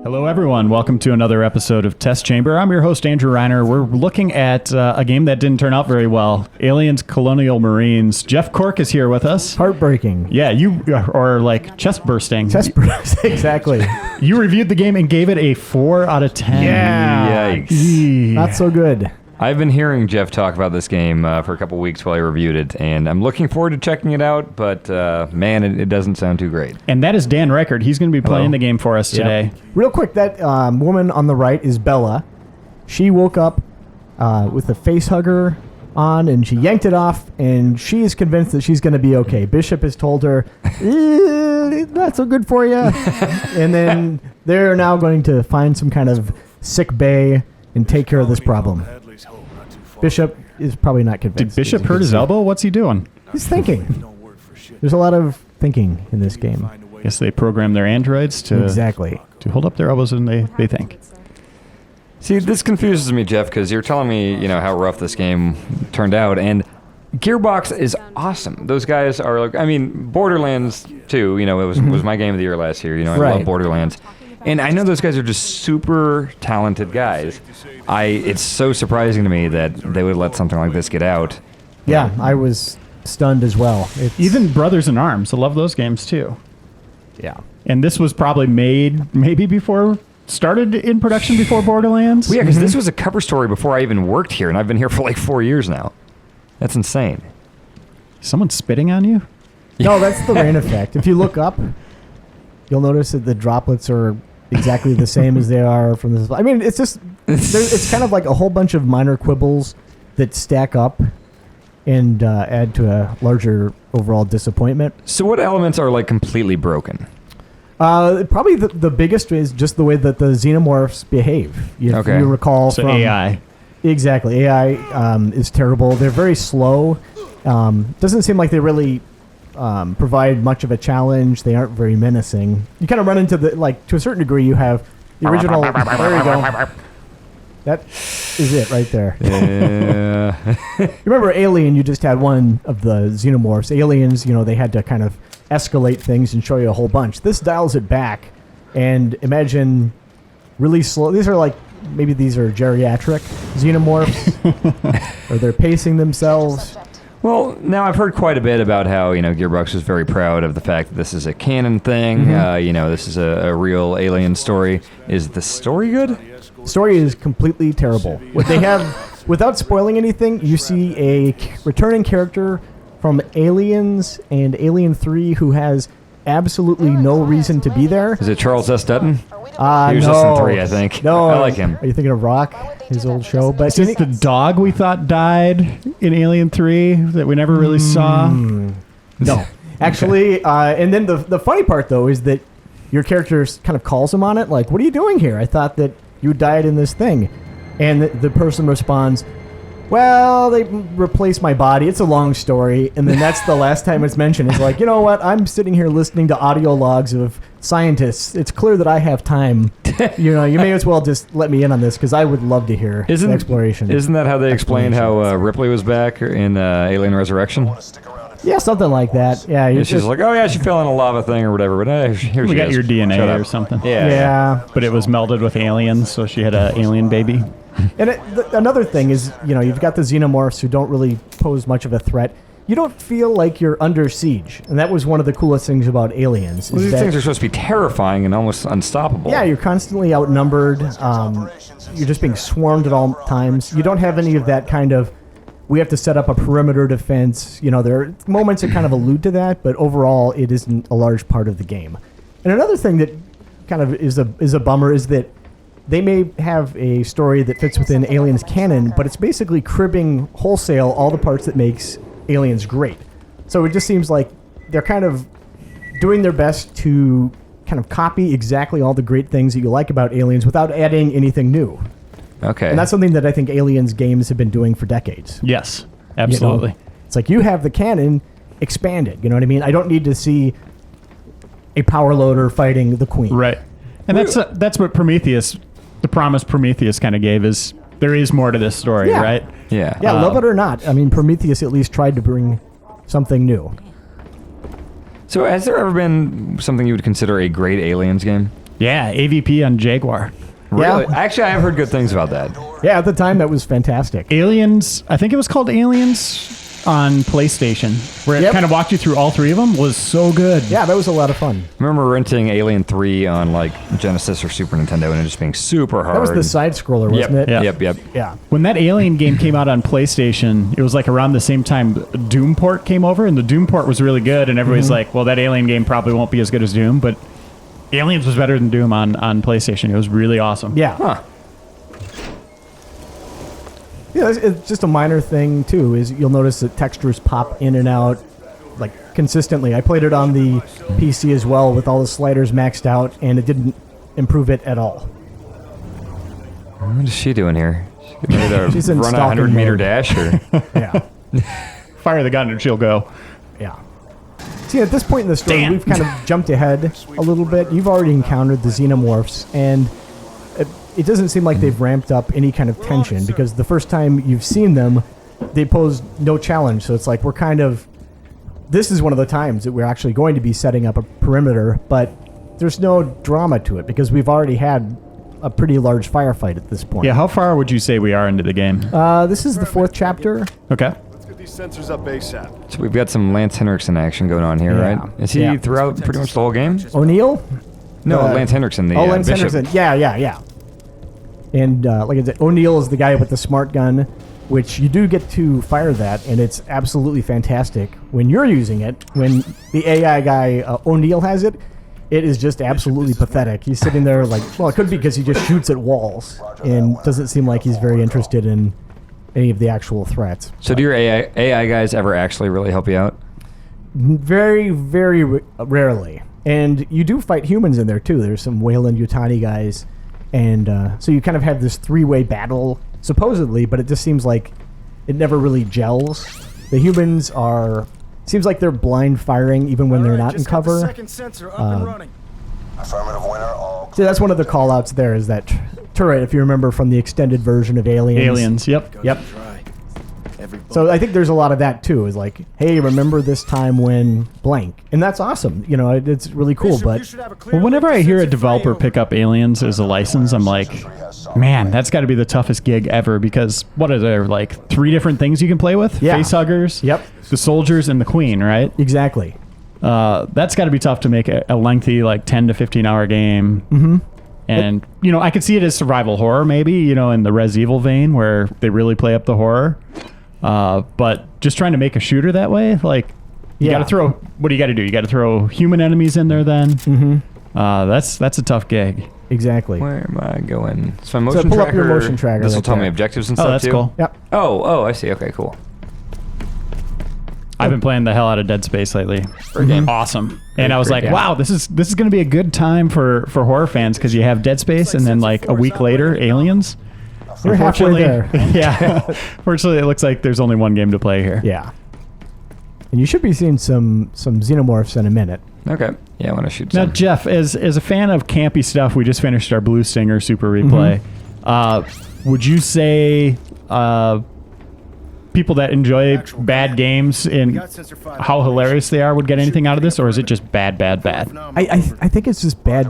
Hello, everyone. Welcome to another episode of Test Chamber. I'm your host, Andrew Reiner. We're looking at a game that didn't turn out very well. Aliens Colonial Marines. Jeff Cork is here with us. Heartbreaking. Yeah, you are like chest bursting. Chest bursting, exactly. You reviewed the game and gave it a 4 out of 10. Yeah. Yikes. Not so good. I've been hearing Jeff talk about this game for a couple weeks while I reviewed it, and I'm looking forward to checking it out, but man, it doesn't sound too great. And that is Dan Ryckert. He's going to be playing the game for us today. Real quick, that woman on the right is Bella. She woke up with a face hugger on, and she yanked it off, and she is convinced that she's going to be okay. Bishop has told her, it's not so good for you. And then they're now going to find some kind of sick bay and take care of this problem. Bishop is probably not convinced. Did Bishop hurt his elbow? What's he doing? He's thinking. There's a lot of thinking in this game. I guess they program their androids to hold up their elbows when they think. See, this confuses me, Jeff, because you're telling me, how rough this game turned out, and Gearbox is awesome. Those guys are like, Borderlands 2, it was my game of the year last year. I love Borderlands. And I know those guys are just super talented guys. It's so surprising to me that they would let something like this get out. Yeah, I was stunned as well. Even Brothers in Arms. I love those games too. Yeah. And this was probably made started in production before Borderlands? Well, yeah, because this was a cover story before I even worked here, and I've been here for like 4 years now. That's insane. Someone spitting on you? No, that's the rain effect. If you look up, you'll notice that the droplets are exactly the same as they are from this. It's just, it's kind of like a whole bunch of minor quibbles that stack up and add to a larger overall disappointment. So what elements are like completely broken? Probably the biggest is just the way that the xenomorphs behave. If you recall from AI. Exactly. AI is terrible. They're very slow. Doesn't seem like they really provide much of a challenge. They aren't very menacing. You kind of run into to a certain degree, you have the original. There you go. That is it right there. Yeah. You remember Alien, you just had one of the xenomorphs. Aliens, they had to kind of escalate things and show you a whole bunch. This dials it back, and imagine really slow. These are maybe these are geriatric xenomorphs, or they're pacing themselves. Well, now I've heard quite a bit about how, Gearbox was very proud of the fact that this is a canon thing. This is a real alien story. Is the story good? Story is completely terrible. What they have, without spoiling anything, you see a returning character from Aliens and Alien 3 who has absolutely no reason to be there. Is it Charles S. Dutton? He was no. just in 3, I think. No. I like him. Are you thinking of Rock, his old show? But Is this the dog we thought died in Alien 3 that we never really saw? No. Actually, and then the funny part, though, is that your character kind of calls him on it, like, what are you doing here? I thought that you died in this thing. And the person responds, well, they replaced my body. It's a long story. And then that's the last time it's mentioned. It's like, you know what? I'm sitting here listening to audio logs of scientists. It's clear that I have time. You may as well just let me in on this because I would love to hear the exploration. Isn't that how they explained how Ripley was back in Alien Resurrection? Yeah, something like that. Yeah, she's like, oh yeah, she fell in a lava thing or whatever. But here we she got is. your DNA or something. Yeah. But it was melded with aliens, so she had an alien baby. And another thing is, you've got the xenomorphs who don't really pose much of a threat. You don't feel like you're under siege. And that was one of the coolest things about Aliens. Well, these things are supposed to be terrifying and almost unstoppable. Yeah, you're constantly outnumbered. You're just being swarmed at all times. You don't have any of that kind of, we have to set up a perimeter defense. There are moments that kind of allude to that, but overall, it isn't a large part of the game. And another thing that kind of is a bummer is that they may have a story that fits within Aliens canon, but it's basically cribbing wholesale all the parts that makes Aliens great. So it just seems like they're kind of doing their best to kind of copy exactly all the great things that you like about Aliens without adding anything new. Okay. And that's something that I think Aliens games have been doing for decades. Yes, absolutely. It's like you have the canon, expand it. You know what I mean? I don't need to see a power loader fighting the Queen. Right. And that's what Prometheus, the promise Prometheus kind of gave, is there is more to this story, right? Yeah. Yeah, love it or not. Prometheus at least tried to bring something new. So has there ever been something you would consider a great Aliens game? Yeah, AVP on Jaguar. Really? Yeah. Actually, I have heard good things about that. Yeah, at the time that was fantastic. Aliens, I think it was called Aliens on PlayStation, where it Yep. kind of walked you through all three of them, was so good. Yeah, that was a lot of fun. I remember renting Alien 3 on like Genesis or Super Nintendo and it just being super hard. That was the side scroller, wasn't Yep, it? Yeah. yep. Yeah. When that Alien game came out on PlayStation, it was like around the same time Doom port came over, and the Doom port was really good, and everybody's like, well, that Alien game probably won't be as good as Doom, but Aliens was better than Doom on PlayStation. It was really awesome. Yeah. Huh. Yeah, it's just a minor thing too. Is you'll notice that textures pop in and out like consistently. I played it on the PC as well with all the sliders maxed out, and it didn't improve it at all. What is she doing here? She's getting ready to She's in run a stalking 100-meter mode. dash? Or? Yeah, Fire the gun and she'll go. yeah. See, at this point in the story, Damn. we've kind of jumped ahead a little bit. You've already encountered the xenomorphs, and it doesn't seem like they've ramped up any kind of tension, because the first time you've seen them, they posed no challenge. So it's like we're kind of... This is one of the times that we're actually going to be setting up a perimeter, but there's no drama to it because we've already had a pretty large firefight at this point. Yeah, how far would you say we are into the game? This is the 4th chapter. Okay. Let's get these sensors up ASAP. So we've got some Lance Henriksen action going on here, Yeah. right? Is he Yeah. throughout pretty much the whole game? O'Neill? No, Uh, Lance Henriksen, the Lance bishop. Henriksen. Yeah. And like I said, O'Neill is the guy with the smart gun, which you do get to fire that, and it's absolutely fantastic. When you're using it, when the AI guy, O'Neill, has it, it is just absolutely pathetic. He's sitting there like, well, it could be because he just shoots at walls and doesn't seem like he's very interested in any of the actual threats. So do your AI guys ever actually really help you out? Very, very rarely. And you do fight humans in there, too. There's some Wayland Yutani guys. And so you kind of have this three-way battle, supposedly, but it just seems like it never really gels. The humans are... Seems like they're blind firing even when they're not in cover. Second sensor up and running. Affirmative winner, all See, that's one of the call-outs there, is that turret, if you remember from the extended version of Aliens. Aliens, yep. Yep. Dry. Every So I think there's a lot of that, too, is like, hey, remember this time when blank. And that's awesome. You know, it's really cool, but... Well, whenever I hear a developer pick up Aliens as a license, I'm like, man, that's got to be the toughest gig ever, because what are there, like 3 different things you can play with? Yeah. Facehuggers, Yep. the soldiers, and the queen, right? Exactly. That's got to be tough to make a lengthy, like 10 to 15 hour game. Mm-hmm. And, you know, I could see it as survival horror, maybe, you know, in the Res Evil vein, where they really play up the horror. But just trying to make a shooter that way, like, you got to throw, what do you got to do? You got to throw human enemies in there then. Mm-hmm. That's a tough gig. Exactly. Where am I going? So my motion pull tracker. up your motion tracker This will right tell me there. objectives and Oh, stuff that's too. cool. Yep. Oh, I see. Okay, cool. I've been playing the hell out of Dead Space lately. Great game. Awesome. And I was great like, game. wow, this is going to be a good time for horror fans, because you have Dead Space and then like a week later, Aliens. You're halfway there. Yeah. Fortunately, it looks like there's only one game to play here. Yeah. And you should be seeing some xenomorphs in a minute. Okay. Yeah, I want to shoot Now, some. Jeff, as a fan of campy stuff, we just finished our Blue Stinger Super Replay. Would you say people that enjoy bad games and how hilarious they are would get anything out of this, or is it just bad? I think it's just bad,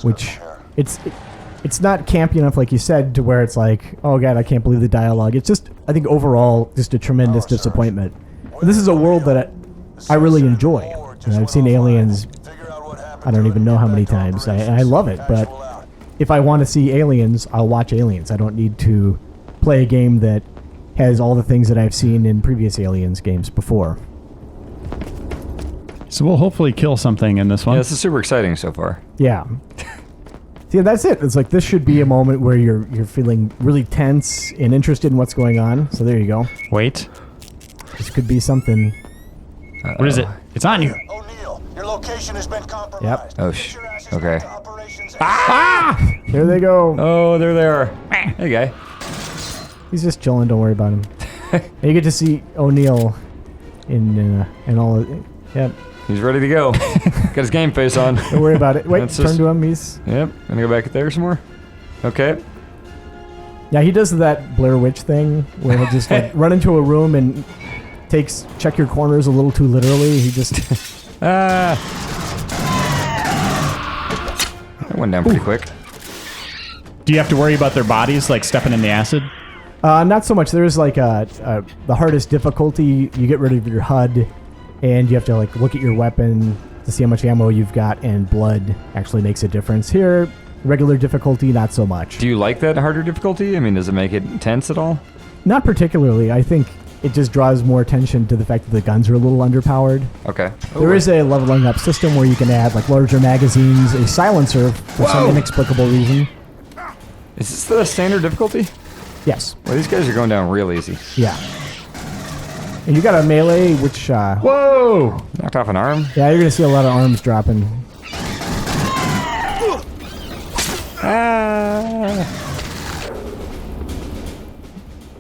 which it's not campy enough, like you said, to where it's like, oh god, I can't believe the dialogue. It's just, I think overall, just a tremendous disappointment. This is a world that I really enjoy. You know, I've seen Aliens, I don't even know how many times. I love it, but if I want to see Aliens, I'll watch Aliens. I don't need to play a game that has all the things that I've seen in previous Aliens games before. So we'll hopefully kill something in this one. Yeah, this is super exciting so far. Yeah. See, that's it. It's like this should be a moment where you're feeling really tense and interested in what's going on. So there you go. Wait. This could be something. What is it? It's on you. O'Neill, your location has been compromised. Oh, Get your asses okay. back to operations There they go. Oh, there they are. Hey, guy. He's just chilling. Don't worry about him. And you get to see O'Neill in all. Yep. He's ready to go. Got his game face on. Don't worry about it. Wait, That's turn just- to him. He's Yep. Gonna go back there some more. Okay. yeah. He does that Blair Witch thing where he'll just like run into a room and check your corners a little too literally. He just That went down pretty quick. Do you have to worry about their bodies like stepping in the acid? Not so much. There's like the hardest difficulty. You get rid of your HUD, and you have to like look at your weapon to see how much ammo you've got, and blood actually makes a difference. Here, regular difficulty, not so much. Do you like that harder difficulty? I mean, does it make it intense at all? Not particularly. I think it just draws more attention to the fact that the guns are a little underpowered. Okay. There is a leveling up system where you can add like larger magazines, a silencer for some inexplicable reason. Is this the standard difficulty? Yes. Well, these guys are going down real easy. Yeah. And you got a melee, which Whoa! Knocked off an arm. yeah, you're gonna see a lot of arms dropping.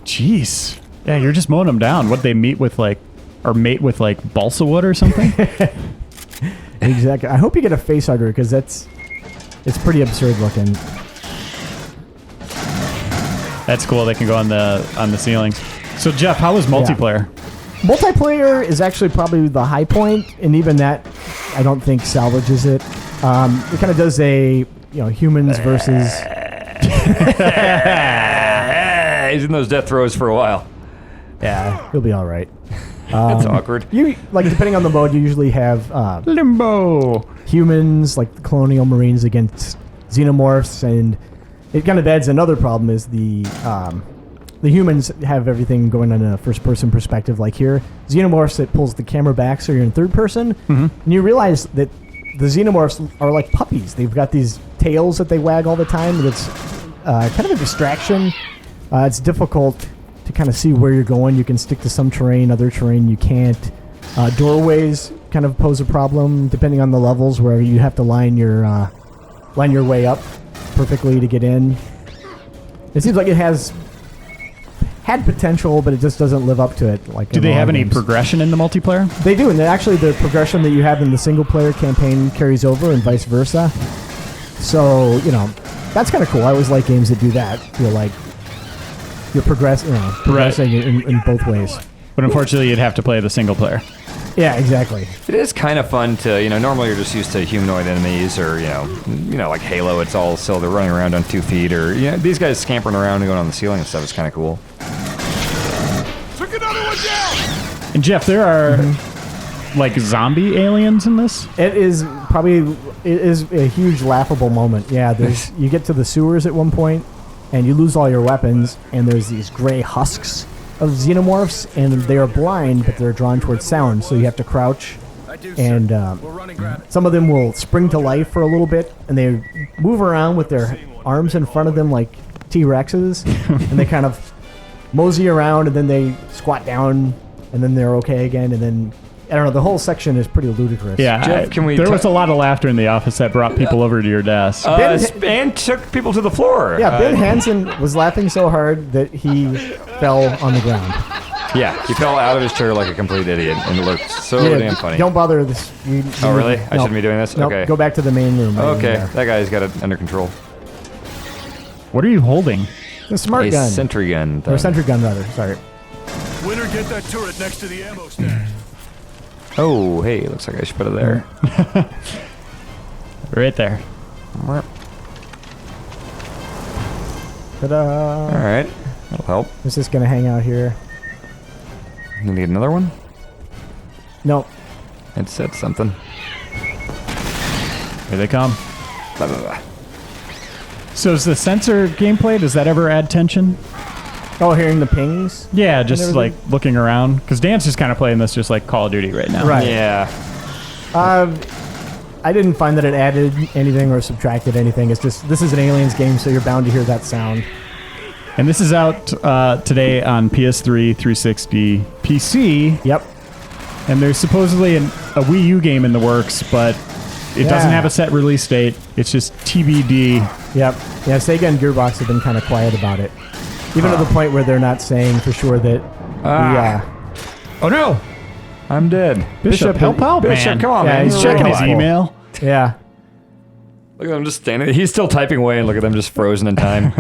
Jeez. Yeah, you're just mowing them down. What they meet with like, or mate with like balsa wood or something? Exactly. I hope you get a face hugger because it's pretty absurd looking. That's cool. They can go on the ceilings. So Jeff, how was multiplayer? Multiplayer is actually probably the high point, and even that, I don't think salvages it. It kind of does a humans versus. He's in those death throes for a while. Yeah, he'll be all right. That's awkward. You like depending on the mode, you usually have Limbo. humans like the Colonial Marines against xenomorphs, and it kind of adds another problem is the humans have everything going on a first-person perspective. Like here, xenomorphs, it pulls the camera back so you're in third person, and you realize that the xenomorphs are like puppies. They've got these tails that they wag all the time. That's kind of a distraction. It's difficult to kind of see where you're going. You can stick to some terrain, other terrain you can't. Doorways kind of pose a problem depending on the levels, where you have to line your way up perfectly to get in. It seems like it had potential, but it just doesn't live up to it. Like, Do they have any progression in the multiplayer? They do, and actually the progression that you have in the single-player campaign carries over, and vice versa. So that's kind of cool. I always like games that do that. Feel like you're progressing in both ways. But unfortunately, you'd have to play the single player. Yeah, exactly. It is kind of fun to, normally you're just used to humanoid enemies or, like Halo, it's all still they're running around on 2 feet or, these guys scampering around and going on the ceiling and stuff is kind of cool. Took another one down! And Jeff, there are like zombie aliens in this? It is a huge laughable moment. Yeah, you get to the sewers at one point, and you lose all your weapons, and there's these gray husks of xenomorphs, and they are blind, but they're drawn towards sound, so you have to crouch. And some of them will spring to life for a little bit, and they move around with their arms in front of them like T-Rexes, and they kind of mosey around, and then they squat down, and then they're okay again, and then I don't know. The whole section is pretty ludicrous. Yeah, Jeff, there was a lot of laughter in the office that brought people over to your desk. And took people to the floor. Yeah, Ben Hansen was laughing so hard that he fell on the ground. Yeah, he fell out of his chair like a complete idiot and looked so damn funny. Don't bother this. Oh, really? I shouldn't be doing this? Nope, Okay. go back to the main room. Okay, that guy's got it under control. What are you holding? The smart A gun. sentry gun. Or sentry gun, rather. Sorry. Winner, get that turret next to the ammo stash. Oh, hey, looks like I should put it there. Right there. Ta-da. All right, that'll help. Is this going to hang out here? You need another one? No. It said something. Here they come. Blah, blah, blah. So is the sensor gameplay, does that ever add tension? Oh, hearing the pings? Yeah, just everything? like looking around. Because Dan's just kind of playing this just like Call of Duty right now. Right. Yeah. I didn't find that it added anything or subtracted anything. It's just, this is an Aliens game, so you're bound to hear that sound. And this is out today on PS3, 360, PC. Yep. And there's supposedly a Wii U game in the works, but it doesn't have a set release date. It's just TBD. Yep. Yeah, Sega and Gearbox have been kind of quiet about it. Even to the point where they're not saying for sure that Oh no! I'm dead. Bishop, help out, Bishop, man. come on, Yeah, man. he's He's You're checking his alive. email. yeah. Look at him just standing. He's still typing away, and look at them just frozen in time.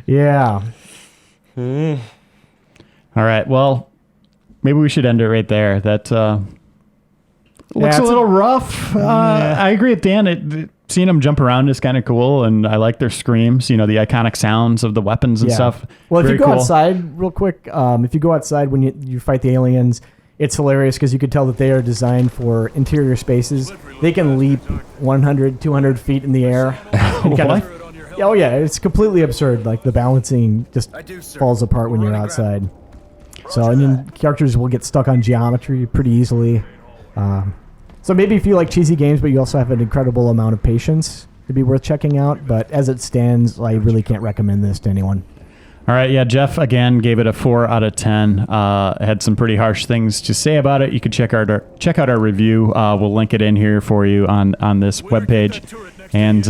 Yeah. All right, well, maybe we should end it right there. That looks a it's little rough. I agree with Dan. Seeing them jump around is kind of cool, and I like their screams. The iconic sounds of the weapons and stuff. Well, if Very you go cool. outside real quick, if you go outside when you fight the aliens, it's hilarious because you could tell that they are designed for interior spaces. They can leap 100, 200 feet in the air. And What? Oh, yeah. It's completely absurd. Like, the balancing just falls apart when you're outside. So, and then characters will get stuck on geometry pretty easily. So maybe if you like cheesy games, but you also have an incredible amount of patience, it'd be worth checking out. But as it stands, I really can't recommend this to anyone. All right, yeah, Jeff, again, gave it a 4 out of 10. Had some pretty harsh things to say about it. You can check out our review. We'll link it in here for you on this webpage. And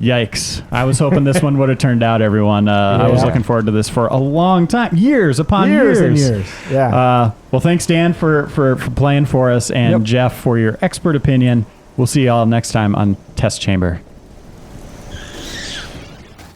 yikes. I was hoping this one would have turned out, everyone. I was looking forward to this for a long time. Years upon years. And years. Yeah. Well, thanks, Dan, for playing for us, and Jeff, for your expert opinion. We'll see you all next time on Test Chamber.